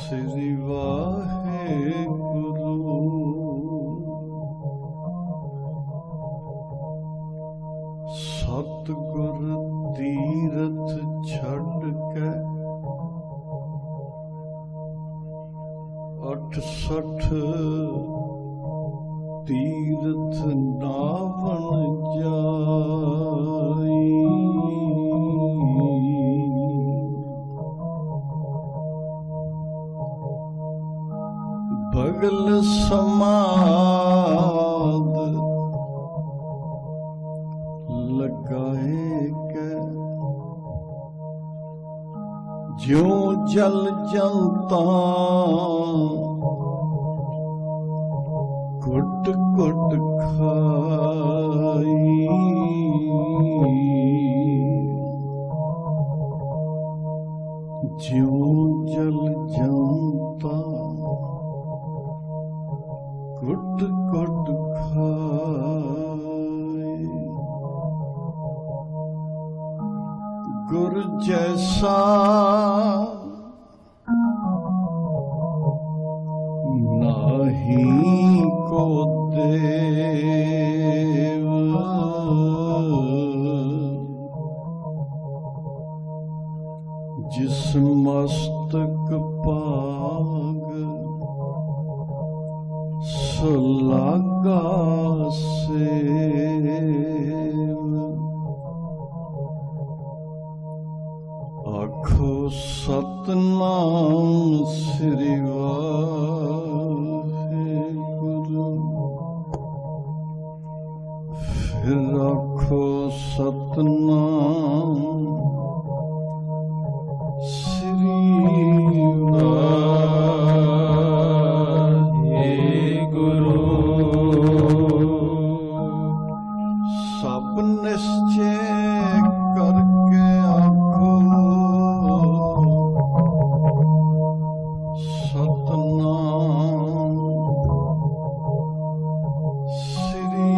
ਸ੍ਰੀ ਵਾਹਿਗੁਰੂ। ਸਤਿਗੁਰ ਤੀਰਥ ਛੱਡ ਕੇ 68 ਤੀਰਥ ਨਾਵਣ ਜਾਈ। ਬਗਲ ਸਮਾਦ ਲਗਾਏ ਕੇ ਜਿਉ ਜਲ ਜੰਤਾ ਘੁੱਟ ਘੁੱਟ ਖਾਈ। ਜਿਉ ਜਲ ਜੰਤਾ ਘੁੱਟ ਘੁੱਟ ਖਾਈ। ਗੁਰ ਜੈਸਾ ਨਾਹੀ ਕੋ ਦੇਵ। ਜਿਸ ਮਸਤਕ ਭਾਗ ਸੁਲਾਗਾ ਸੇਵ। ਆਖੋ ਸਤਿਨਾਮ ਸ੍ਰੀ ਵਾਹਿਗੁਰੂ। ਫਿਰ ਆਖੋ ਸਤਿਨਾਮ ਸ੍ਰੀ ਵਾਹਿਗੁਰੂ। ਸਭ ਨਿਸ਼ਚੈ ਕਰਕੇ ਆਖੋ ਸਤਿਨਾਮ ਸ੍ਰੀ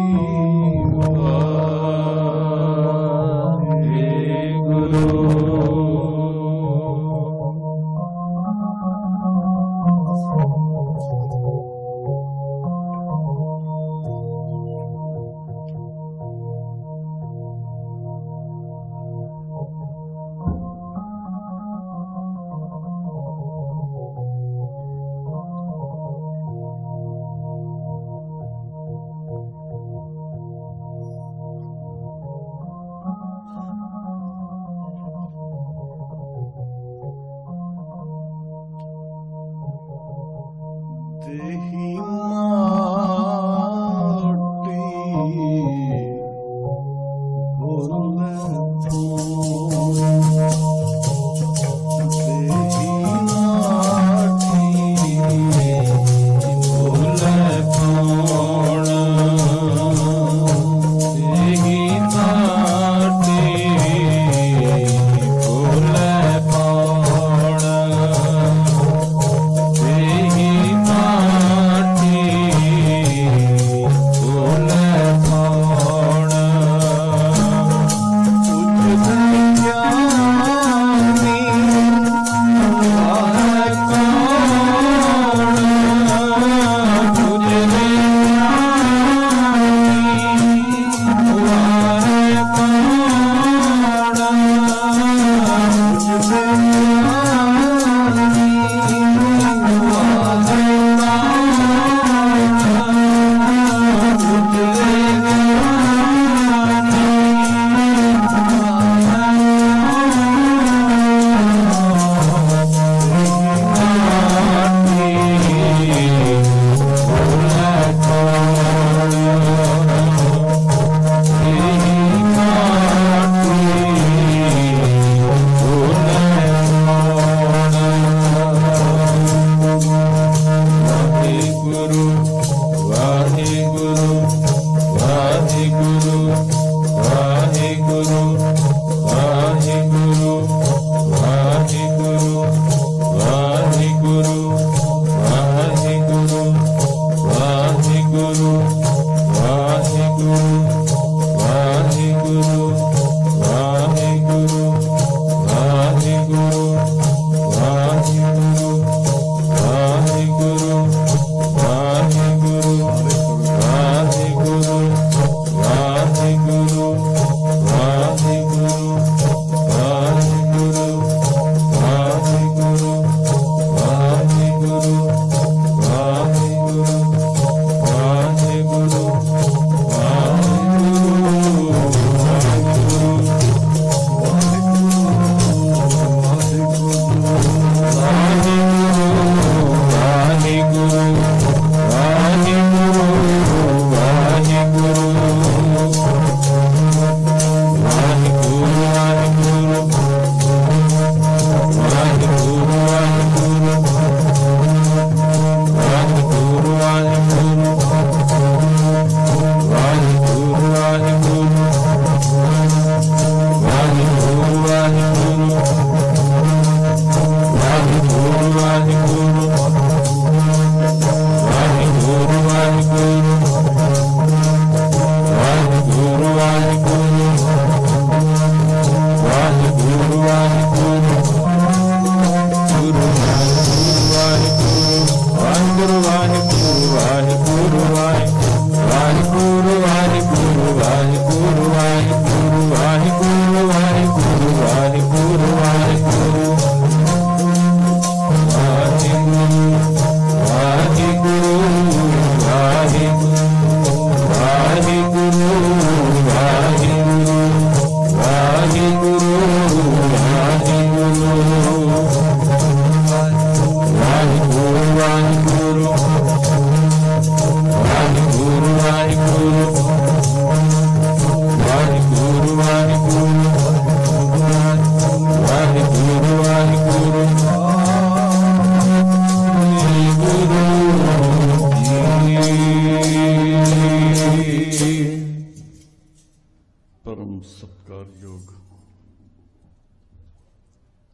ਵਾਹਿਗੁਰੂ।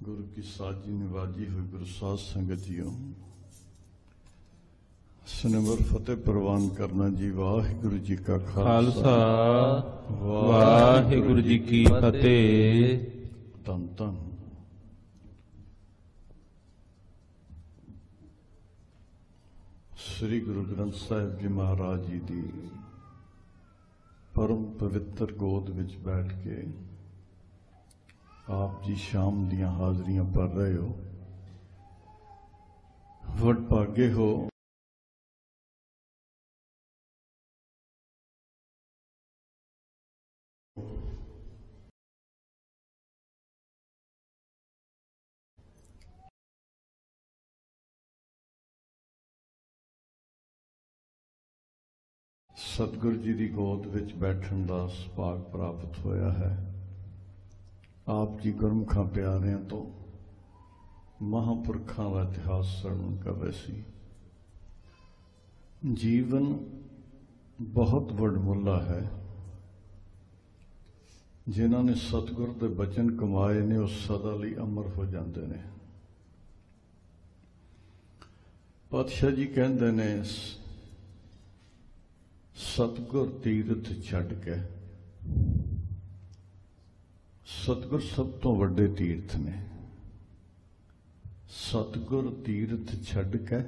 गुरु की साजी निवाजी हुई गुरु साध संगत जीओ, सिनवर फतेह प्रवान करना जी। वाहिगुरु जी का खालसा वाहिगुरु जी की फतेह। धन धन श्री गुरु ग्रंथ साहिब जी महाराज जी की परम पवित्र गोद विच बैठ के आप जी शाम दियां हाजरियां भर रहे हो। वडभागे हो सतगुरु जी की गोद विच बैठन का सुभाग प्राप्त होया है। आप जी गुरमुखां प्यारिਆਂ तो महापुरखों का इतिहास श्रवण कर रहे सी। जीवन बहुत वडमुला है। जिन्हों ने सतगुर के बचन कमाए ने उस सदा लई अमर हो जाते ने। पातशाह जी कहते ने सतगुर तीरथ छड्ड के, सतगुर सब तो वड्डे तीर्थ ने। सतगुर तीरथ छड्ड के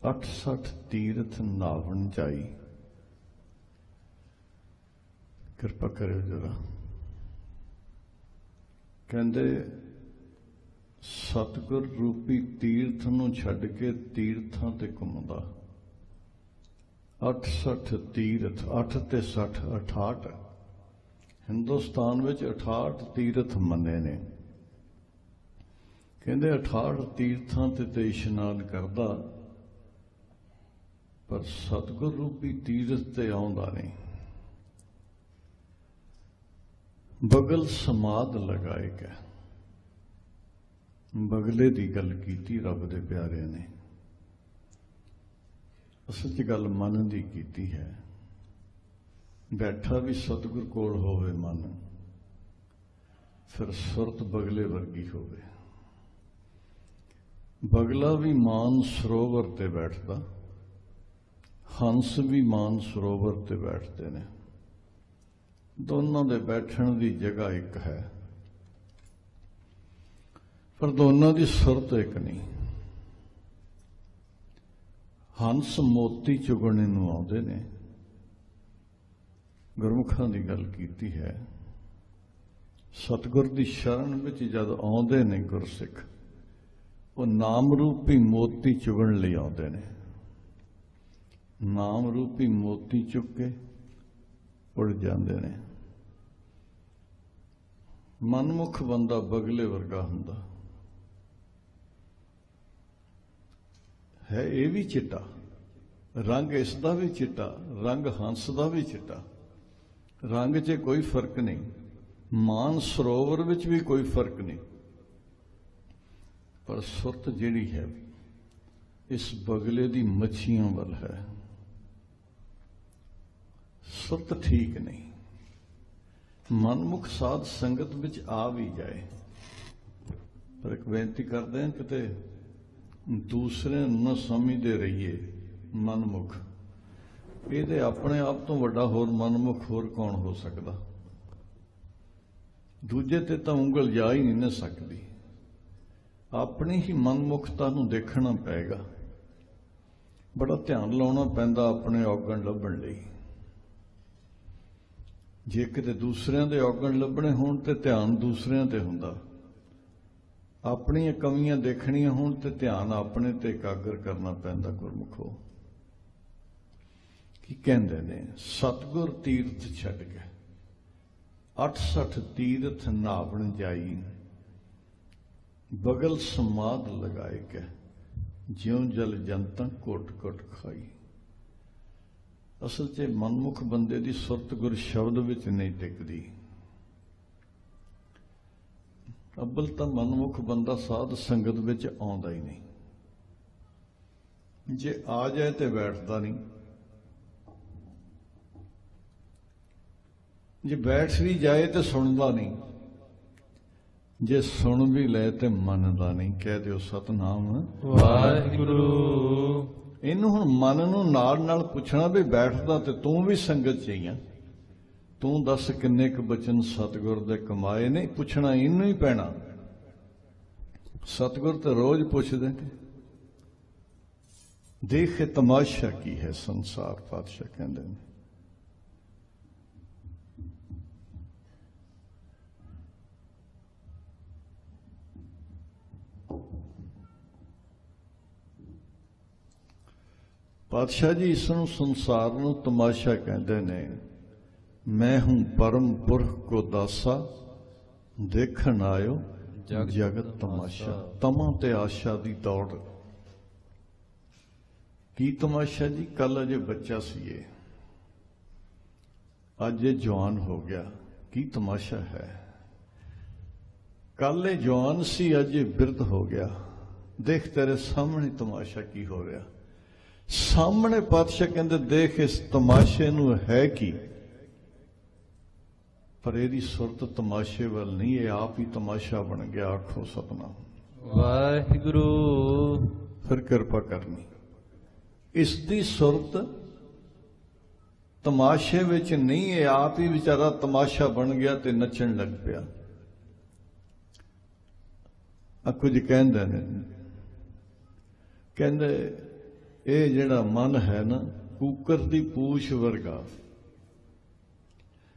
68 तीरथ नावन जाई। कृपा करो जरा। कहते सतगुर रूपी तीर्थ नूं छड्ड के तीर्थां ते घुमदा। 68 तीरथ, 8 ते 60 68। हिंदुस्तान विच 68 तीरथ मन्ने ने। कहते 68 तीर्थां ते इशनान करदा, पर सतगुर रूपी तीरथ ते आउंदा नहीं। बगल समाध लगाए गए। बगले की गल की रब दे प्यारे ने। असल च गल मन की कीती है। बैठा भी सतगुर कोल होवे मन, फिर सुरत बगले वर्गी होवे। बगला भी मान सरोवर ते बैठदा, हंस भी मान सरोवर ते बैठते ने। दोनों दे बैठण दी जगह एक है, पर दोनों की सुरत एक नहीं। हंस मोती चुगने नूं आउंदे ने। गुरमुखां दी गल कीती है। सतगुर दी शरण विच जद आउंदे ने गुरसिख, वो नाम रूपी मोती चुगण लई आउंदे ने। नाम रूपी मोती चुग के उड़ जांदे ने। मनमुख बंदा बगले वर्गा हुंदा है। ये भी चिट्टा रंग, इसका भी चिट्टा रंग, हंस का भी चिट्टा रंग च कोई फर्क नहीं। मान सरोवर विच भी कोई फर्क नहीं। पर सुरत जिहड़ी है इस बगले दी मच्छियां वल है। सुरत ठीक नहीं। मनमुख साध संगत विच आ भी जाए, पर एक बेनती करते हैं किते दूसरे न समझते रहिए। मनमुख ये अपने आप तो वड्डा होर मनमुख होर कौन हो सकता। दूजे ते तो उंगल जा ही नहीं ना सकती। अपनी ही मनमुखता नूं देखना पेगा। बड़ा ध्यान लाउणा पैंदा अपने औगण लभण लई। जे किते दूसरिਆਂ ਦੇ औगण ਲੱਭਣੇ होण ते ध्यान दूसरिਆਂ ते हुंदा। अपनी कमियां देखणियां होण ते ध्यान अपने ते एकागर करना पैंदा। गुरमुखो की कहंदे ने, सतगुर तीर्थ छड्ड के 68 तीर्थ नावण जाई। बगल समाध लगाए के ज्यों जल जनता घुट घुट खाई। असल च मनमुख बंदे की सुरत गुर शब्द विच नहीं टिकदी। अब्बल तो मनमुख बंदा साध संगत विच आउंदा ही नहीं। जे आ जाए तो बैठदा नहीं, जे बैठ भी जाए तो सुनदा नहीं। जे सुन भी ले ते मनदा नहीं, कह दिओ सतनाम ਵਾਹਿਗੁਰੂ। ਇਹਨੂੰ ਹੁਣ ਮਨ ਨੂੰ ਨਾਲ ਪੁੱਛਣਾ ਵੀ ਬੈਠਦਾ ਤੇ ਤੂੰ ਵੀ ਸੰਗਤ ਚ ਹੀ ਆ, ਤੂੰ ਦੱਸ ਕਿੰਨੇ ਕੁ ਬਚਨ ਸਤਿਗੁਰ ਦੇ ਕਮਾਏ ਨੇ, ਪੁੱਛਣਾ ਇਹਨੂੰ ਹੀ ਪੈਣਾ। ਸਤਿਗੁਰ ਤੇ ਰੋਜ਼ ਪੁੱਛਦੇ ਨੇ। ਦੇਖ ਤਮਾਸ਼ਾ ਕੀ ਹੈ ਸੰਸਾਰ, ਪਾਤਸ਼ਾਹ ਕਹਿੰਦੇ ਨੇ। ਪਾਤਸ਼ਾਹ ਜੀ ਇਸ ਨੂੰ ਸੰਸਾਰ ਨੂੰ ਤਮਾਸ਼ਾ ਕਹਿੰਦੇ ਨੇ। ਮੈਂ ਹੂੰ ਪਰਮ ਪੁਰਖ ਕੋ ਦਾਸਾ, ਦੇਖਣ ਆਇਓ ਜਗਤ ਤਮਾਸ਼ਾ। ਤਮਾਂ ਤੇ ਆਸ਼ਾ ਦੀ ਦੌੜ। ਕੀ ਤਮਾਸ਼ਾ ਜੀ? ਕੱਲ ਅਜੇ ਬੱਚਾ ਸੀ ਇਹ, ਅੱਜ ਇਹ ਜਵਾਨ ਹੋ ਗਿਆ। ਕੀ ਤਮਾਸ਼ਾ ਹੈ? ਕੱਲ ਇਹ ਜਵਾਨ ਸੀ, ਅੱਜ ਇਹ ਬਿਰਧ ਹੋ ਗਿਆ। ਦੇਖ ਤੇਰੇ ਸਾਹਮਣੇ ਤਮਾਸ਼ਾ ਕੀ ਹੋ ਰਿਹਾ ਸਾਹਮਣੇ। ਪਾਤਸ਼ਾਹ ਕਹਿੰਦੇ ਦੇਖ ਇਸ ਤਮਾਸ਼ੇ ਨੂੰ ਹੈ ਕੀ, ਪਰ ਇਹਦੀ ਸੁਰਤ ਤਮਾਸ਼ੇ ਵੱਲ ਨਹੀਂ, ਇਹ ਆਪ ਹੀ ਤਮਾਸ਼ਾ ਬਣ ਗਿਆ। ਆਖੋ ਸਤਨਾਮ ਵਾਹਿਗੁਰੂ। ਫਿਰ ਕਿਰਪਾ ਕਰਨੀ। ਇਸ ਦੀ ਸੁਰਤ ਤਮਾਸ਼ੇ ਵਿੱਚ ਨਹੀਂ, ਇਹ ਆਪ ਹੀ ਵਿਚਾਰਾ ਤਮਾਸ਼ਾ ਬਣ ਗਿਆ ਤੇ ਨੱਚਣ ਲੱਗ ਪਿਆ। ਆ ਕੁਝ ਕਹਿੰਦੇ ਨੇ, ਕਹਿੰਦੇ ਇਹ ਜਿਹੜਾ ਮਨ ਹੈ ਨਾ, ਕੂਕਰ ਦੀ ਪੂਛ ਵਰਗਾ।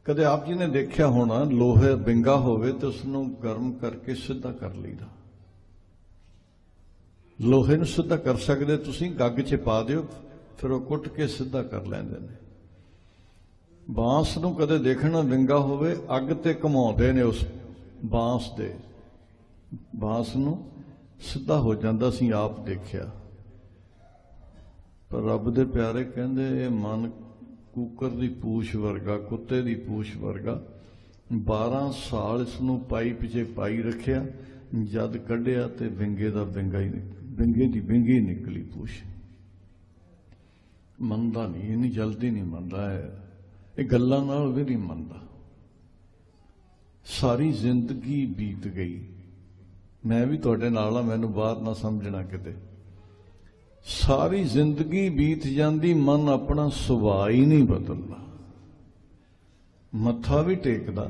ਕਦੇ ਆਪ ਜੀ ਨੇ ਦੇਖਿਆ ਹੋਣਾ, ਲੋਹੇ ਬਿੰਗਾ ਹੋਵੇ ਤੇ ਉਸ ਨੂੰ ਗਰਮ ਕਰਕੇ ਸਿੱਧਾ ਕਰ ਲਈਦਾ। ਲੋਹੇ ਨੂੰ ਸਿੱਧਾ ਕਰ ਸਕਦੇ ਤੁਸੀਂ, ਗੱਗ 'ਚ ਪਾ ਦਿਓ, ਫਿਰ ਉਹ ਕੁੱਟ ਕੇ ਸਿੱਧਾ ਕਰ ਲੈਂਦੇ ਨੇ। ਬਾਂਸ ਨੂੰ ਕਦੇ ਦੇਖਣਾ ਵਿੰਗਾ ਹੋਵੇ, ਅੱਗ ਤੇ ਘੁਮਾਉਂਦੇ ਨੇ ਉਸ ਬਾਂਸ ਦੇ, ਬਾਂਸ ਨੂੰ ਸਿੱਧਾ ਹੋ ਜਾਂਦਾ, ਅਸੀਂ ਆਪ ਦੇਖਿਆ। ਪਰ ਰੱਬ ਦੇ ਪਿਆਰੇ ਕਹਿੰਦੇ ਇਹ ਮਨ ਕੂਕਰ ਦੀ ਪੂਛ ਵਰਗਾ, ਕੁੱਤੇ ਦੀ ਪੂਛ ਵਰਗਾ। 12 ਸਾਲ ਇਸ ਨੂੰ ਪਾਈਪ 'ਚ ਪਾਈ ਰੱਖਿਆ, ਜਦ ਕੱਢਿਆ ਤੇ ਵਿੰਗੇ ਦਾ ਵਿੰਗਾ ਹੀ, ਵਿੰਗੇ ਦੀ ਵਿੰਗੀ ਨਿਕਲੀ ਪੂਛ। ਮੰਨਦਾ ਨਹੀਂ, ਇੰਨੀ ਜਲਦੀ ਨਹੀਂ ਮੰਨਦਾ ਹੈ, ਇਹ ਗੱਲਾਂ ਨਾਲ ਵੀ ਨਹੀਂ ਮੰਨਦਾ। ਸਾਰੀ ਜ਼ਿੰਦਗੀ ਬੀਤ ਗਈ, ਮੈਂ ਵੀ ਤੁਹਾਡੇ ਨਾਲ ਆ, ਮੈਨੂੰ ਬਾਹਰ ਨਾ ਸਮਝਣਾ ਕਿਤੇ। ਸਾਰੀ ਜ਼ਿੰਦਗੀ ਬੀਤ ਜਾਂਦੀ, ਮਨ ਆਪਣਾ ਸੁਭਾਅ ਹੀ ਨਹੀਂ ਬਦਲਦਾ। ਮੱਥਾ ਵੀ ਟੇਕਦਾ,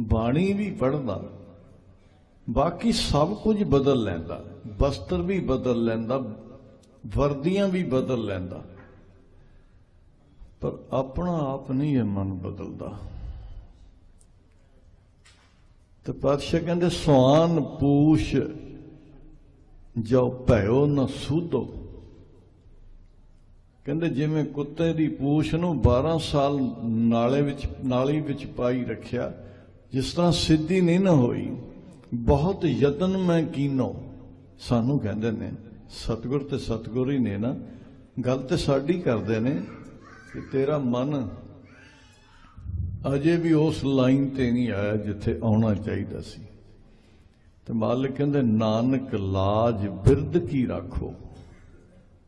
ਬਾਣੀ ਵੀ ਪੜ੍ਹਦਾ, ਬਾਕੀ ਸਭ ਕੁਝ ਬਦਲ ਲੈਂਦਾ, ਬਸਤਰ ਵੀ ਬਦਲ ਲੈਂਦਾ, ਵਰਦੀਆਂ ਵੀ ਬਦਲ ਲੈਂਦਾ, ਪਰ ਆਪਣਾ ਆਪ ਨਹੀਂ ਇਹ ਮਨ ਬਦਲਦਾ। ਤੇ ਪਾਤਸ਼ਾਹ ਕਹਿੰਦੇ ਸੁਆਨ ਪੂਛ ਜੋ ਭਇਓ ਨਾ ਸੂਧੋ। ਕਹਿੰਦੇ ਜਿਵੇਂ ਕੁੱਤੇ ਦੀ ਪੂਛ ਨੂੰ 12 ਸਾਲ ਨਾਲੀ ਵਿੱਚ ਪਾਈ ਰੱਖਿਆ, ਜਿਸ ਤਰ੍ਹਾਂ ਸਿੱਧੀ ਨਹੀਂ ਨਾ ਹੋਈ, ਬਹੁਤ ਯਤਨ ਮੈਂ ਕੀਨੋ। ਸਾਨੂੰ ਕਹਿੰਦੇ ਨੇ ਸਤਿਗੁਰ ਤੇ ਸਤਿਗੁਰ ਹੀ ਨੇ ਨਾ, ਗੱਲ ਤੇ ਸਾਡੀ ਕਰਦੇ ਨੇ ਕਿ ਤੇਰਾ ਮਨ ਅਜੇ ਵੀ ਉਸ ਲਾਈਨ ਤੇ ਨਹੀਂ ਆਇਆ ਜਿੱਥੇ ਆਉਣਾ ਚਾਹੀਦਾ ਸੀ। ਤੇ ਮਾਲਿਕ ਕਹਿੰਦੇ ਨਾਨਕ ਲਾਜ ਬਿਰਧ ਕੀ ਰਾਖੋ,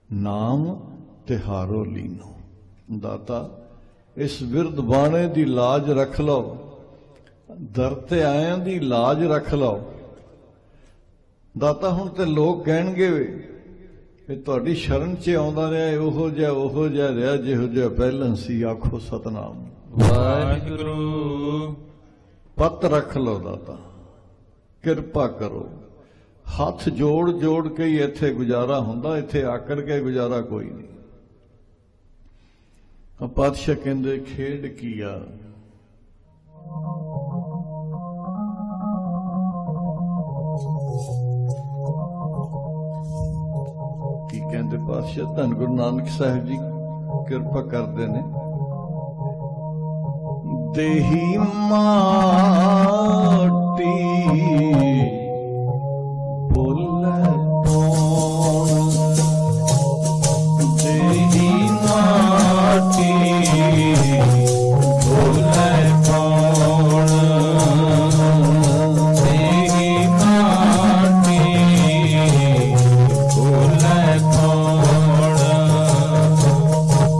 ਨਾਮ ਤਿਹਾਰੋ ਲੀਨੋ। ਦਾਤਾ ਇਸ ਬਿਰਧ ਬਾਣੇ ਦੀ ਲਾਜ ਰੱਖ ਲਓ, ਦਰ ਤੇ ਆਇਆਂ ਦੀ ਲਾਜ ਰੱਖ ਲਓ। ਦਾਤਾ ਹੁਣ ਤੇ ਲੋਕ ਕਹਿਣਗੇ ਵੀ ਤੁਹਾਡੀ ਸ਼ਰਨ 'ਚ ਆਉਂਦਾ ਰਿਹਾ, ਉਹੋ ਜਿਹਾ ਰਿਹਾ ਜਿਹੋ ਜਿਹਾ ਪਹਿਲਾਂ ਸੀ। ਆਖੋ ਸਤਨਾਮ ਵਾਹਿਗੁਰੂ। ਪੱਤ ਰੱਖ ਲਓ ਦਾਤਾ, ਕਿਰਪਾ ਕਰੋ। ਹੱਥ ਜੋੜ ਜੋੜ ਕੇ ਹੀ ਇੱਥੇ ਗੁਜ਼ਾਰਾ ਹੁੰਦਾ, ਇੱਥੇ ਆਕੜ ਕੇ ਗੁਜ਼ਾਰਾ ਕੋਈ ਨਹੀਂ। ਪਾਤਸ਼ਾਹ ਕਹਿੰਦੇ ਖੇਡ ਕੀਆ, ਕੀ ਕਹਿੰਦੇ ਪਾਤਸ਼ਾਹ? ਧੰਨ ਗੁਰੂ ਨਾਨਕ ਸਾਹਿਬ ਜੀ ਕਿਰਪਾ ਕਰਦੇ ਨੇ। ਦੇਹੀ ਮਾਟੀ ਬੋਲੇ ਕੌਣ, ਦੇਹੀ ਮਾਟੀ ਬੋਲੇ ਕੌਣ, ਦੇਹੀ ਮਾਟੀ ਬੋਲੇ ਕੌਣ,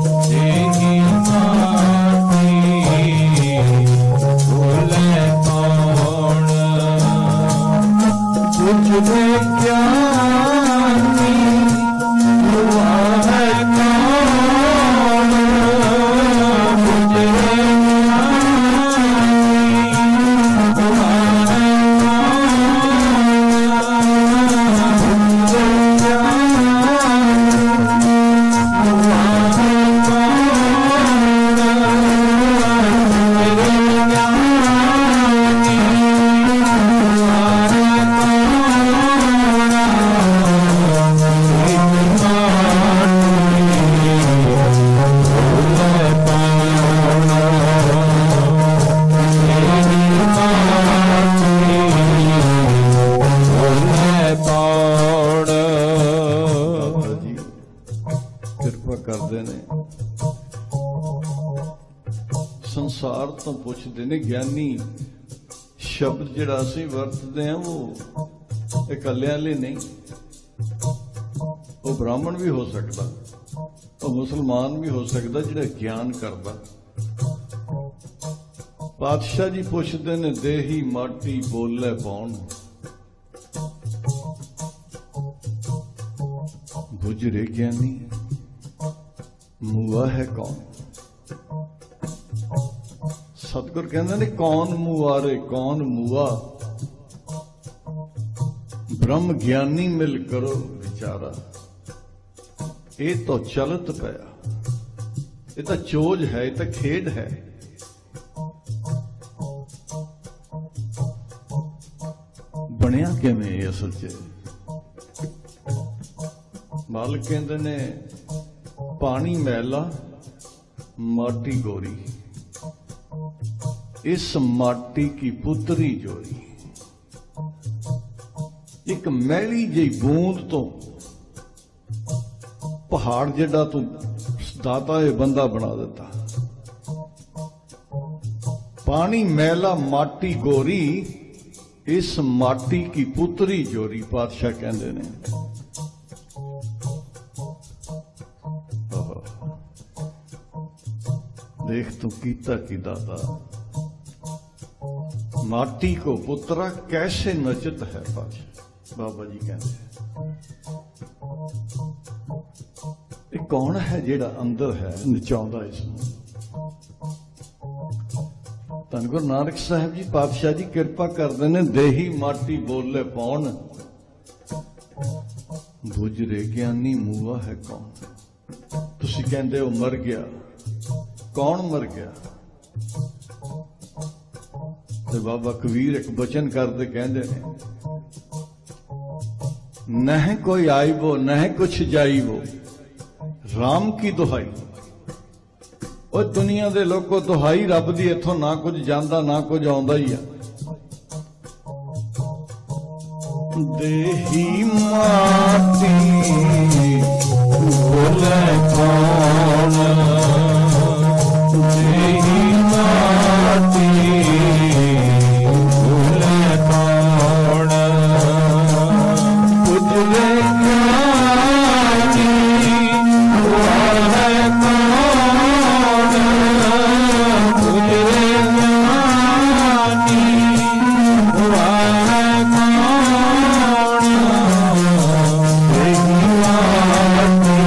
ਦੇਹੀ ਮਾਟੀ ਬੋਲੇ ਕੌਣ। बुझे ज्ञानी हुआ है कौन, बुझे संसार तो पुछते ने ज्ञानी शब्द जिहड़ा असीं वरतदे हां वो इकल्लियां लई नहीं, वो ब्राह्मण भी हो सकता, वो मुसलमान भी हो सकता जिहड़ा ज्ञान करदा। पातशाह जी पुछदे ने देही माटी बोले पाउण, बुझरे ज्ञानी मुआ है कौन। सतगुर कहते ने कौन मुआरे कौन मुआ, ब्रह्म ज्ञानी मिल करो विचारा। ये तो चलत पया, ये तो चोज है, ये तो खेड है। बनया किवें असल च मालिक कहते ने पानी मैला माटी गोरी, इस माटी की पुतरी जोरी। एक मैली जी बूंद तो पहाड़ जेड़ा तू दाता ये बंदा बना देता। पानी मैला माटी गोरी, इस माटी की पुतरी जोरी, पातशाह कहते ने। देख तू कीता की दाता, माटी को पुत्रा कैसे नचत है। बाबा जी कहते ये कौन है जेड़ा अंदर है नचाउंदा इसनूं। धन गुरु नानक साहब जी पातशाह जी किरपा करदे ने देही माटी बोले पाउण, बुझरे ज्ञानी मूआ है कौन। तुसीं कहंदे हो मर गया, कौन मर गया। ते बाबा कबीर एक बचन करते कहते हैं, नह कोई आईबो नह कुछ जाईबो, राम की दुहाई। और दुनिया दे लोगों दुहाई रब दी, इथों ना कुछ जांदा ना कुछ आउंदा ही आ। देही माटी बोले कौन, देही माटी बोले कौन, बुझरे ज्ञानी हुआ है कौन, बुझरे ज्ञानी हुआ है कौन। देही माटी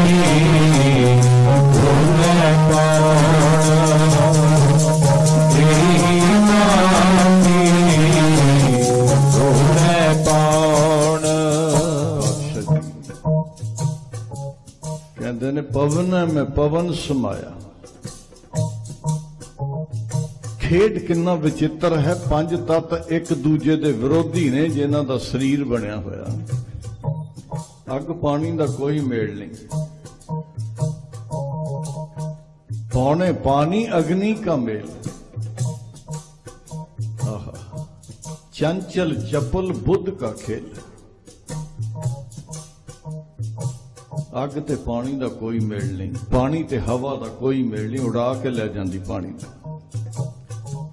बोले कौन, देही माटी बोले कौन। कहते ने पवन में पवन समाया। खेड किन्ना विचित्र है, पंज तत्त एक दूजे दे विरोधी ने जिन्हां दा शरीर बनया होया। अग पानी दा कोई मेल नहीं, पौने पानी अग्नि का मेल। आहा, चंचल चपल बुद्ध का खेल। अग ते पानी दा कोई मेल नहीं, पानी ते हवा दा कोई मेल नहीं, उड़ा के ले जांदी पानी दा।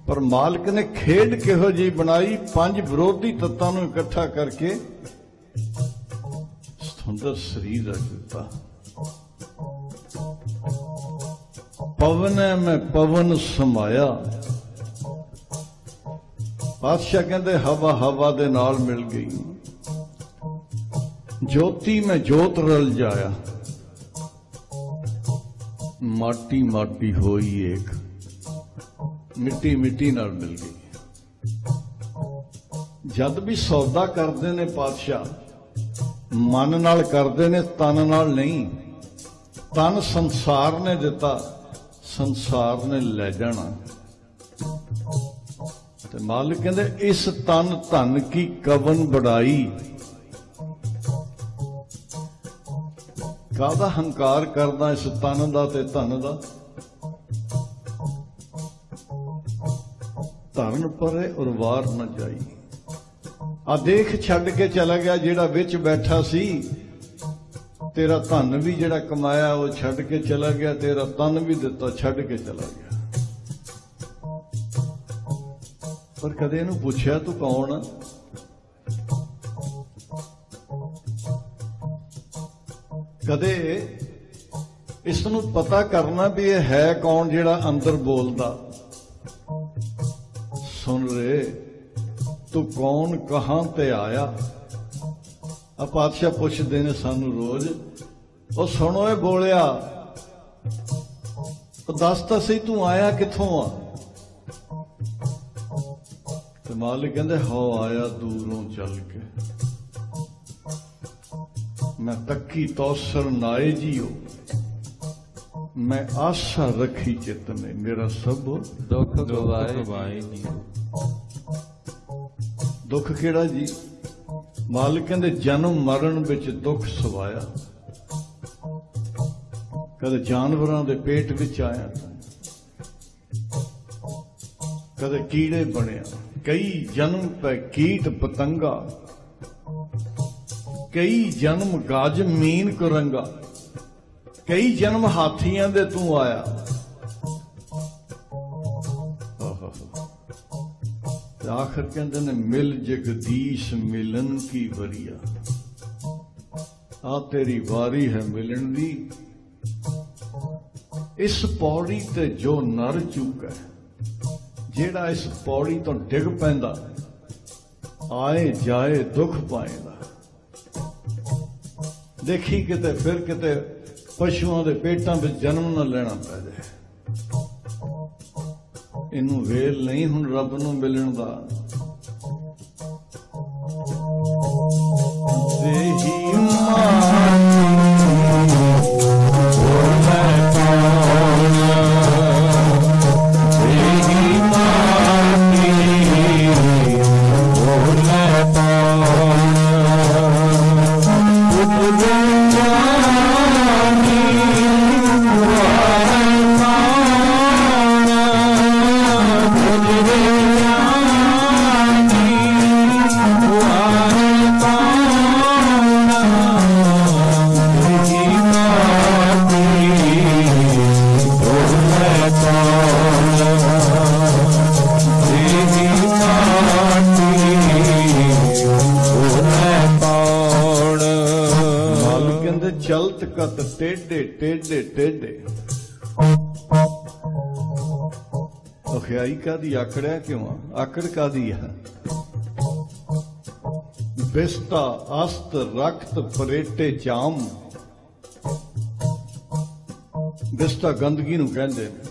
पर मालिक ने खेड किहो जी बनाई, पंज विरोधी तत्तां नूं इकट्ठा करके सुंदर शरीर रख दिता। पवन में पवन समाया। पातशाह कहते हवा हवा दे नाल मिल गई, ज्योति में जोत रल जाया, माटी माटी होई एक, मिट्टी मिट्टी नाल मिल गई। जद भी सौदा करते ने पातशाह मन नाल करते ने, तन नाल नहीं। तन संसार ने दिता, संसार ने ले जाना। ते मालिक कहंदे इस तन धन की कवन बड़ाई। काहदा हंकार करदा इस तन दा ते धन दा। धरन परे और वार न जाई। आ देख छड्ड के चला गया जेड़ा विच बैठा सी। तेरा धन भी जेड़ा कमाया वो छड्ड के चला गया, तेरा तन भी दिता छड्ड के चला गया। पर कदे इहनूं पुछया तू कौन? कदे इसनूं पता करना भी ये है कौन जेड़ा अंदर बोलदा। सुन रे तू कौन कहां ते आया। आ पातशाह पुछदे ने सानू रोज, ओ सुनो ए बोलिया, दस तां सही तू आया कित्थों आ? ते मालिक कहंदे हो आया दूरों चल के। मैं तक्की तौसर नाए जियो, मैं आशा रखी चित में, मेरा सब दुख गवाए जियो। दुख केड़ा जी? मालिक कहंदे जन्म मरण विच दुख सवाया। कदे जानवरां दे पेट विच आया, कदे कीड़े बनिया, कई जन्म पे कीट पतंगा, कई जन्म गज मीन कुरंगा, कई जन्म हाथियां दे तू आया। आखिर कहते ने मिल जगदीश मिलन की वरिया। आ तेरी वारी है मिलन दी। इस पौड़ी ते जो नर चूका, जेड़ा इस पौड़ी तो डिग पैंदा, आए जाए दुख पाएगा। देखी किते फिर किते पशुओं के पेटां विच जन्म न लेना पै जाए। इनू वेल नहीं हुण रब नूं मिलण दा। देही चलत कत टेढ़े टेढ़े टेढ़े। औखियाई कादी, आकड़िया क्यों? आकड़ कादी है? बिस्ता अस्त रक्त परेटे चाम। बिस्ता गंदगी नूं कहंदे ने।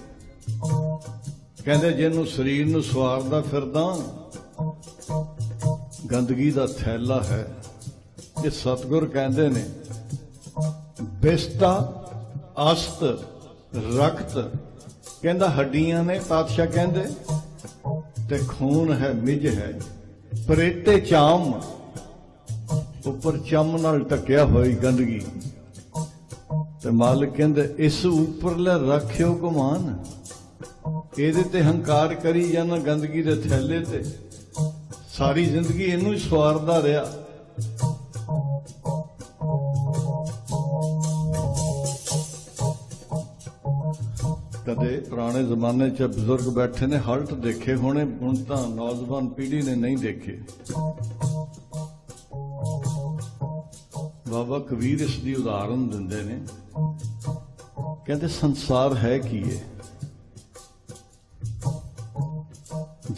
कहंदे जिन्नू शरीर नूं सवारदा फिरदा गंदगी दा थैला है। ये सतगुर कहंदे ने बिस्ता अस्त रक्त, कहंदा हड्डियां ने पातशाह कहंदे, ते खून है मिज है। परेटे चाम, उपर चम नाल ढकिया होई गंदगी। ते मालिक कहंदे इस उपरले रखियो गुमान। ਇਹਦੇ ਤੇ ਹੰਕਾਰ करी जाना गंदगी दे थैले ते। सारी जिंदगी इनू ही सवारदा रहा। कदे पुराने जमाने च बुजुर्ग बैठे ने हल्ट देखे होने, हुण तां नौजवान पीढ़ी ने नहीं देखे। बाबा कबीर इसकी उदाहरण दिंदे ने, कहते संसार है की है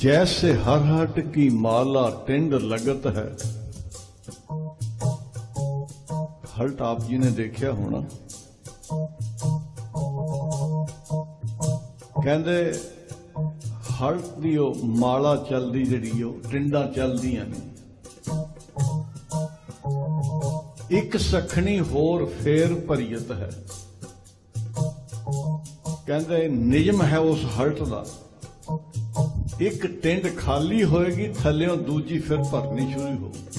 जैसे हर हट की माला टिंड लगत है, हल्ट आप जी ने देखिया होना। कहते हल्ट की माला चलती जी टिंडा चलदियां ने, एक सखनी होर फेर भरीयत है। कहते निजम है उस हल्ट का, एक टिंड खाली होएगी थल्यों दूजी फिर भरनी शुरू होगी।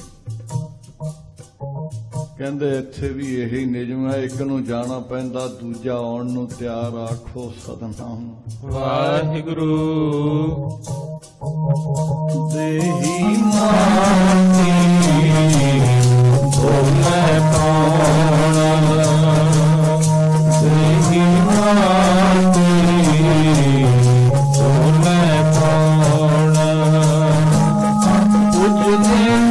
कहते इत्थे भी यही निजम है, एक नूं जाना पैंदा दूजा आउण नूं तैयार, आखो सतनाम वाहिगुरु। देही माती भोले पाउण, देही माती भोले पाउण, पूजने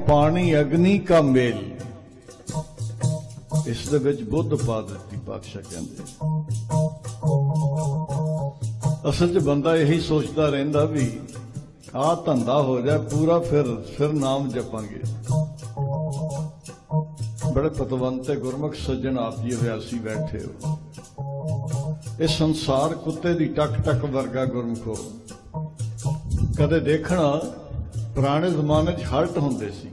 पानी अग्नि का मेल, इस दे विच बुद्ध पा दित्ती पातशाह कहंदे। असल च बंदा यही सोचता रहिंदा भी आ धंधा हो जाए पूरा, फिर नाम जपांगे। बड़े पतवंते गुरमुख सज्जन आप जी अभ्यासी बैठे हो। ये संसार कुत्ते दी टक टक वर्गा गुरमुखो। कदे देखना पुराने जमाने च हल्ट हुंदे सी,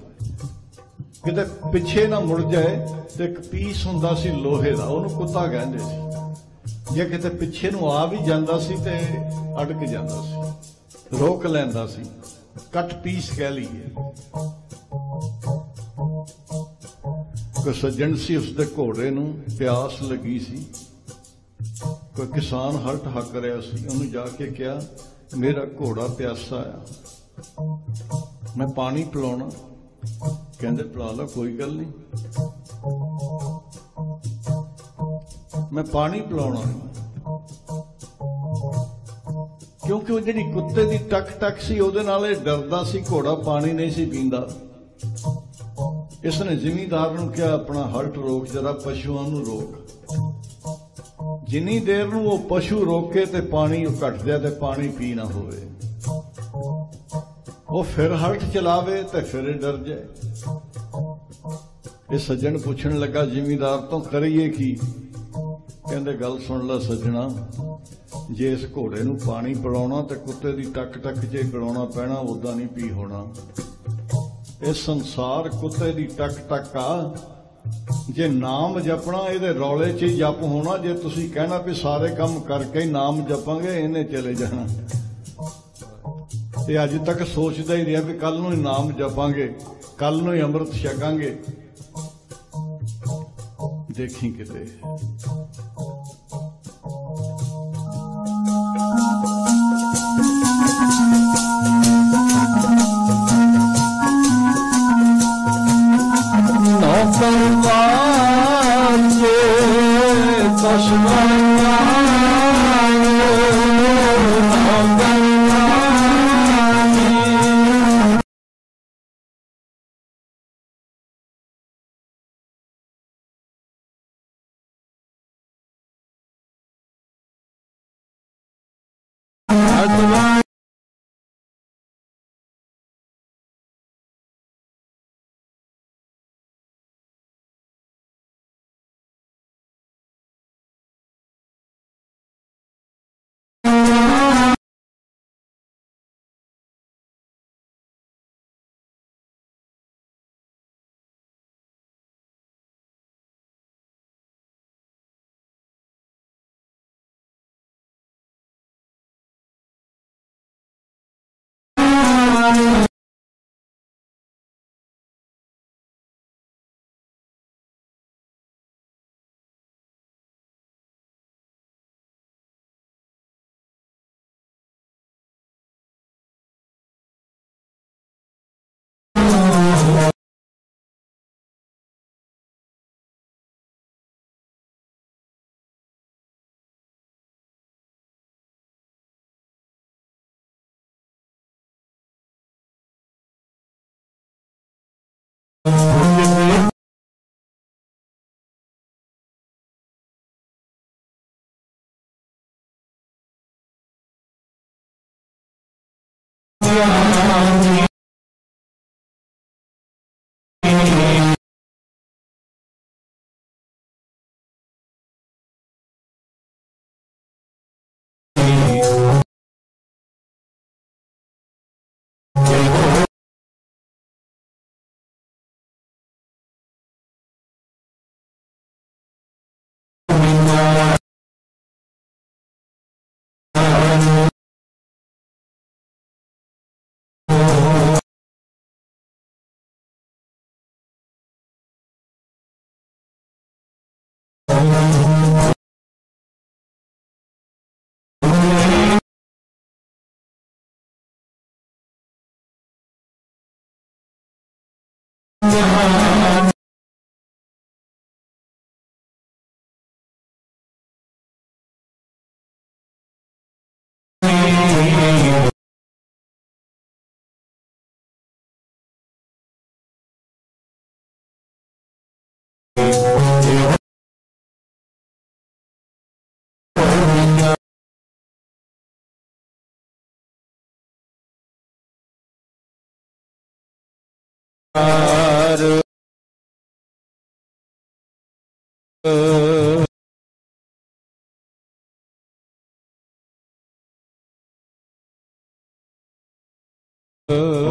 किते पिछे ना मुड़ जाए तो एक पीस हुंदा सी लोहे दा, उहनूं कुत्ता कहंदे सी। जे किते पिछे नूं आ भी जांदा सी ते अटक जांदा सी, रोक लैंदा सी, कट पीस कह लीए। कोई सज्जन सी, उसदे घोड़े नूं प्यास लगी सी। कोई किसान हल्ट हक रहा सी, उहनूं जाके कहा मेरा घोड़ा प्यासा आ, मैं पानी पिलाउणा। कहंदे पिला लो, कोई गल नहीं, मैं पानी पिलाउणा नहीं। क्योंकि वो जिहड़ी कुत्ते दी टक टक सी उहदे नाल इह डरदा सी, घोड़ा पानी नहीं सी पींदा। इसने जिमीदार नूं कहा अपना हल्ट रोक, जरा पशुआं नूं रोक। जिन्नी देर नूं वो पशु रोके ते पानी घट जाए ते पानी पी ना होवे, वो फिर हल्ट चलावे ते फिर डर जाए। ये सज्जन पूछण लगा जिमीदार तो करिए की? कहंदे गल सुन ला सज्जना, जे इस घोड़े नूं पानी पिलाउणा ते कुत्ते दी टक टक च पिलाउणा पैना, उदां नहीं पी होना। इस संसार कुत्ते दी टक टक आ, जे नाम जपना इहदे रौले च ही जप होना। जे तुसीं कहना भी सारे काम करके ही नाम जपांगे, इन्हें चले जाना। ते अज तक सोचदा ही रहा भी कल नूं ही नाम जपांगे, कल नूं ही अमृत छकांगे। देखी किते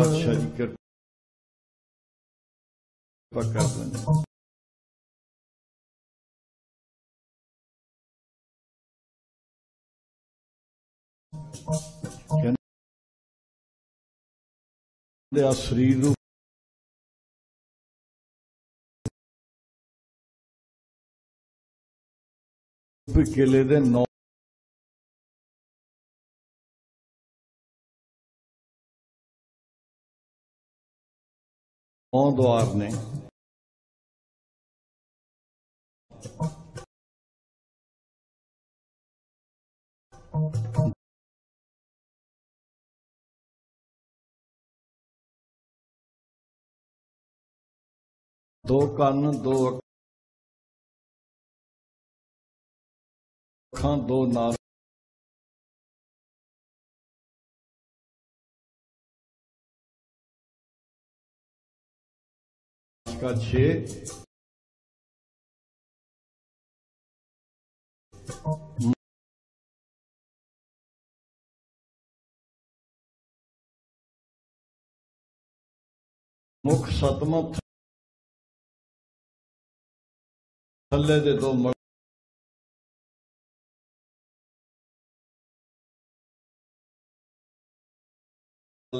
पातशाह जी कृपा कर देना। कहते आ सरीर नूं किले दे 9 द्वार ने। दो कन्न, दो अखां, दो नाल, का 6, मुख 7वां, थल्ले दे 2 मगल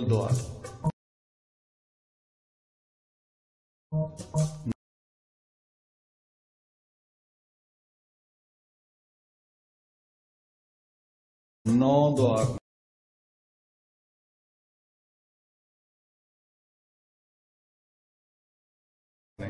द्वार। 9 द्वार ने।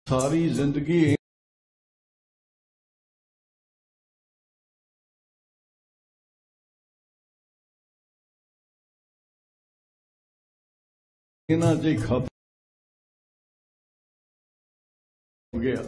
सारी जिंदगी इन्हां च ही खत्म हो गया।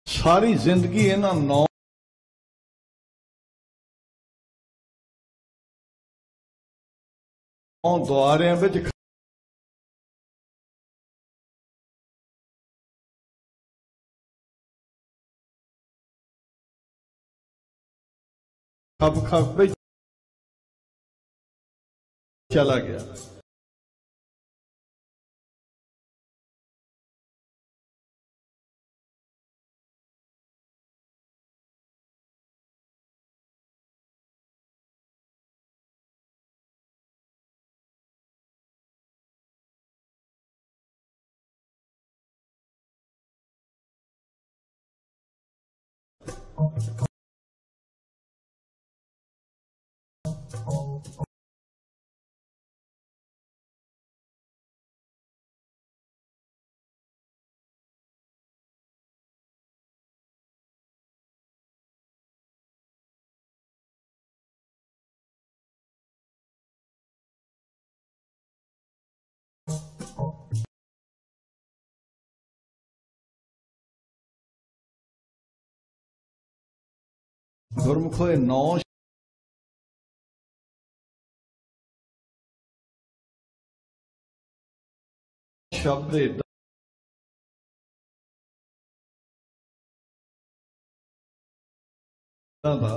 सारी जिंदगी इन्हां 9 ਦੁਆਰਿਆਂ ਵਿੱਚ खप ਵਿੱਚ चला गया। गुरमुखो 9 शब्द ਦਾ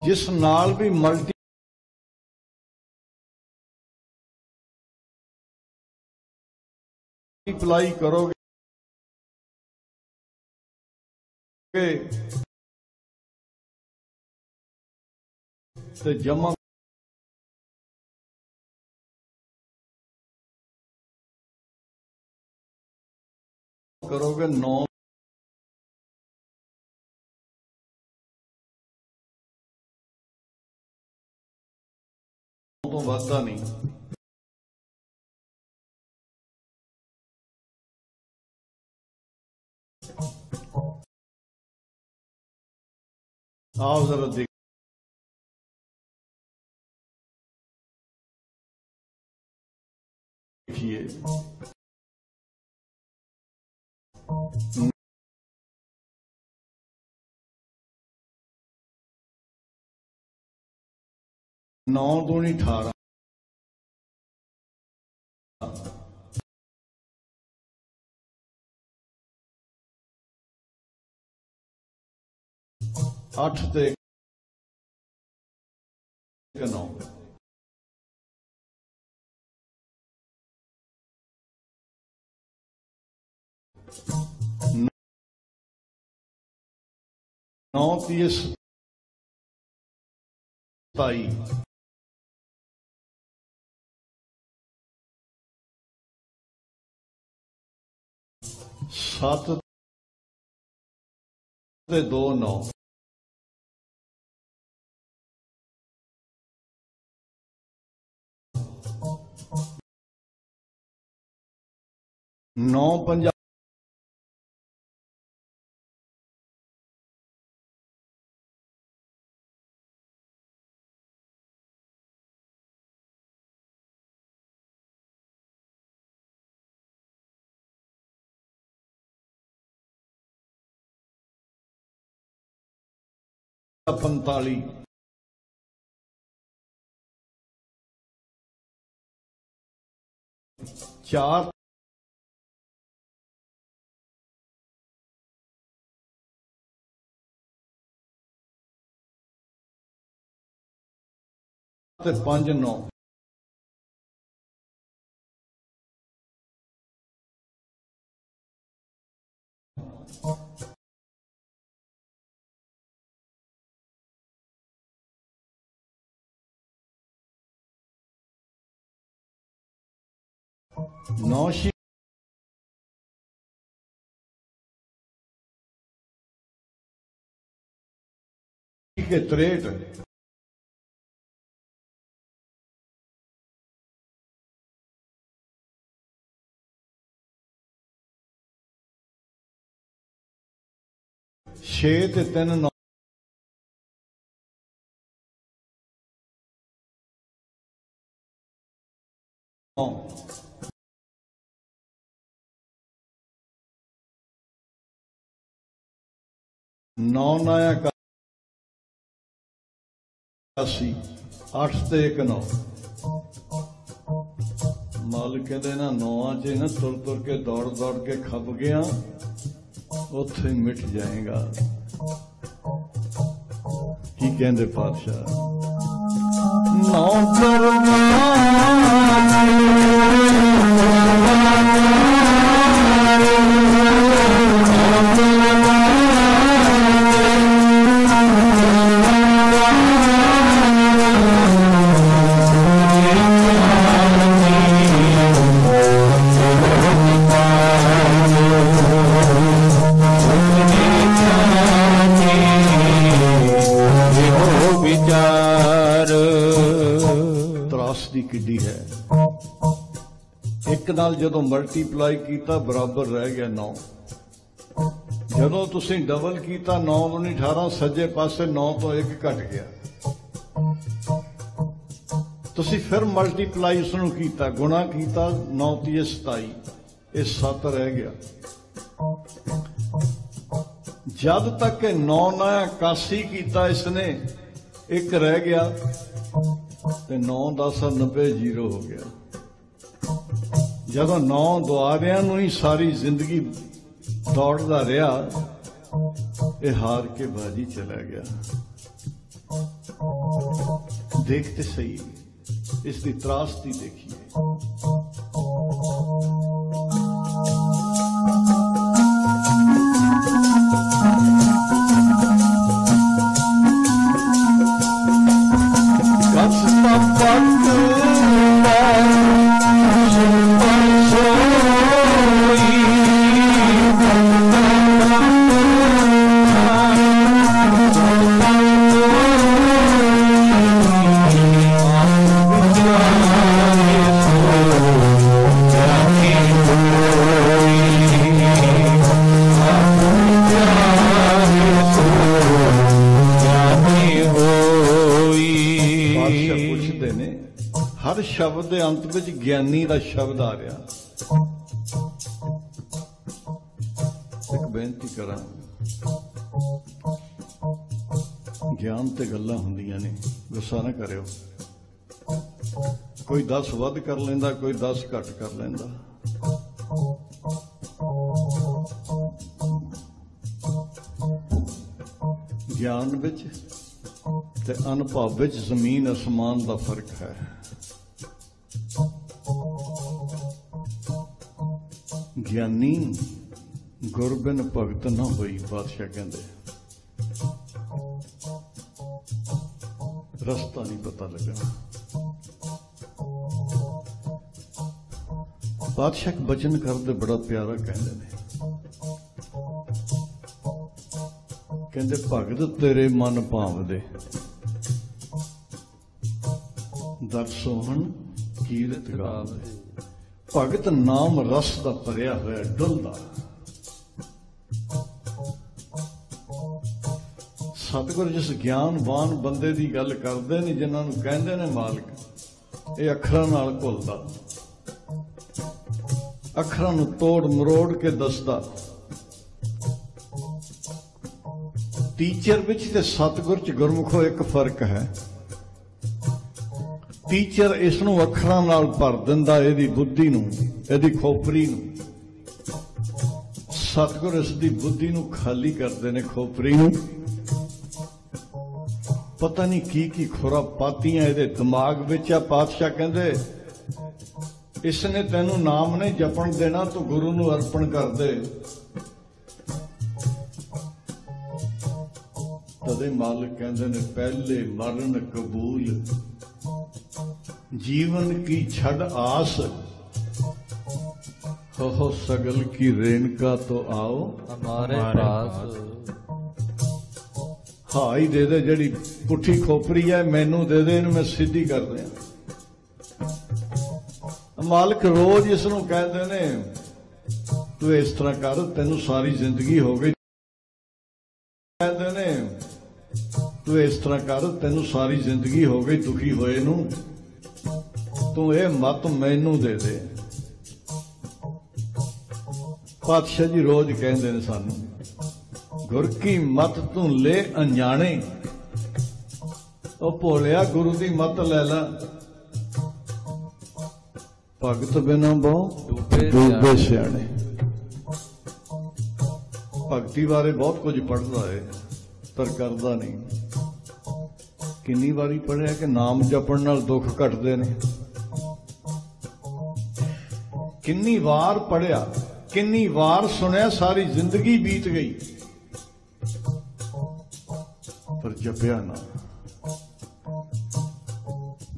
जिस नाल भी मल्टीप्लाई करोगे तो जमा करोगे 9 तो वादा नहीं। आओ जरा देखिए 9 दूनी 18 8 ਤੇ 9 9 PS 27 7 ਤੇ 2 9 9 50 45 4 ਤੇ 5 9 9 के 63 6 ਤੇ 3 9 9 नाया 81 8 ਤੇ 1 9 ਮਾਲਕ ਕਹਿੰਦੇ ਨਾ ਨੌਆਂ 'ਚ ਨਾ ਤੁਰ ਤੁਰ ਕੇ ਦੌੜ ਕੇ ਖੱਪ ਗਿਆ ਉੱਥੇ ਮਿਟ ਜਾਏਗਾ। ਕੀ ਕਹਿੰਦੇ ਪਾਤਸ਼ਾਹ ਨੌ किड्डी है एक नाल जदों मल्टीप्लाई किया बराबर रह गया 9 जदों तुसीं डबल किया 9 दूनी 18 सज्जे पासे 9 तो 1 घट गया तुसीं फिर मल्टीप्लाई उसनूं कीता गुणा किया 9 × 27 ये 7 रह गया जब तक 9 नया 81 किया इसने 1 रह गया ते 9 10 90 0 हो गया जब 9 दुआरियां नूं ही सारी जिंदगी दौड़दा रहा ये हार के बाजी चला गया। देखते सही इसकी त्रासदी देखिए हर शब्द के अंत में ज्ञानी का शब्द आ रहा। एक बेनती करा ज्ञान ते गल्लां हुंदियां ने गुस्सा ना करियो कोई 10 वध कर लेंदा कोई 10 घट कर लेंदा ज्ञान विच ते अनुभव विच जमीन आसमान का फर्क है। ज्ञानी गुरबिन भगत ना होई बादशाह कहंदे रस्ता नहीं पता लगा। बादशाह बचन करते बड़ा प्यारा कहंदे ने कहंदे भगत तेरे मन भावदे दर सोहन कीरत गावदे भगत नाम रस का भरिया होया डुलदा सतगुर जिस ज्ञानवान बंदे की गल करते ने जिन्होंने कहते ने मालिक ये अखरां नाल घुलदा अखरां नूं तोड़ मरोड़ के दसदा टीचर विच ते सतगुर च गुरमुखो एक फर्क है। टीचर इसनूं अखरां नाल भर दिंदा इहदी बुद्धि नूं इहदी खोपरी नूं सतगुर इसदी बुद्धि नूं खाली करदे ने खोपरी नूं पता नहीं की खुरापातियां इहदे दिमाग विच आ। पातशाह कहंदे इसने तैनूं नाम नहीं जपण देना तो गुरु नूं अर्पण कर दे। तदे मालिक कहंदे ने पहले मरण कबूल जीवन की छड़ आस हो सगल की रेणुका तो आओ हमारे पास। हाई दे दे, जड़ी पुठी खोपरी है मैनू दे दे, इन्हूं मैं सीधी कर दियां। मालिक रोज इस नूं कहंदे ने तू इस तरह कर, तेनू सारी जिंदगी हो गई। कहंदे ने तू इस तरह कर, तेनू सारी जिंदगी हो गई दुखी होए नूं, तू ये मत मैनू दे दे। पातशाह जी रोज कहंदे ने सानू, गुर की मत तू ले अनजाने, ओ भोलिया गुरु दी मत ले ला। भगत बिना बहु डूबे सियाणे। भगती बारे बहुत कुछ पढ़ता है पर करता नहीं। किन्नी बारी पढ़िया कि नाम जपण नाल दुख घटदे ने। किन्नी वार पढ़िया, किन्नी वार सुनिया, सारी जिंदगी बीत गई पर जपिया ना।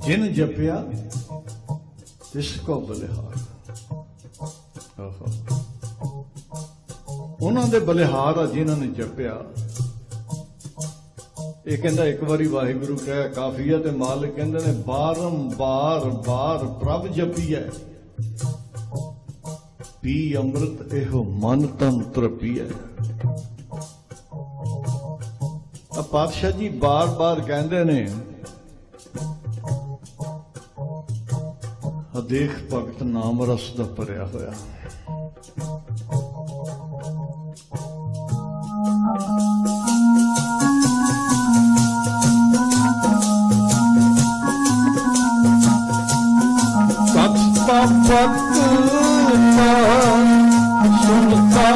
जिन जपिया तिसको बलिहार। उन्होंने दे बलिहार आ जिन्होंने जपिया। ये कहता एक बारी वाहिगुरु कह काफी है, ते मालिक कहते ने बारंबार बार प्रभ जपी है, पी अमृत एहो मन तन तृपी है। अब पातशाह जी बार बार कहते ने देख भगत नाम रस दा भरिया होया। भक्त सुनता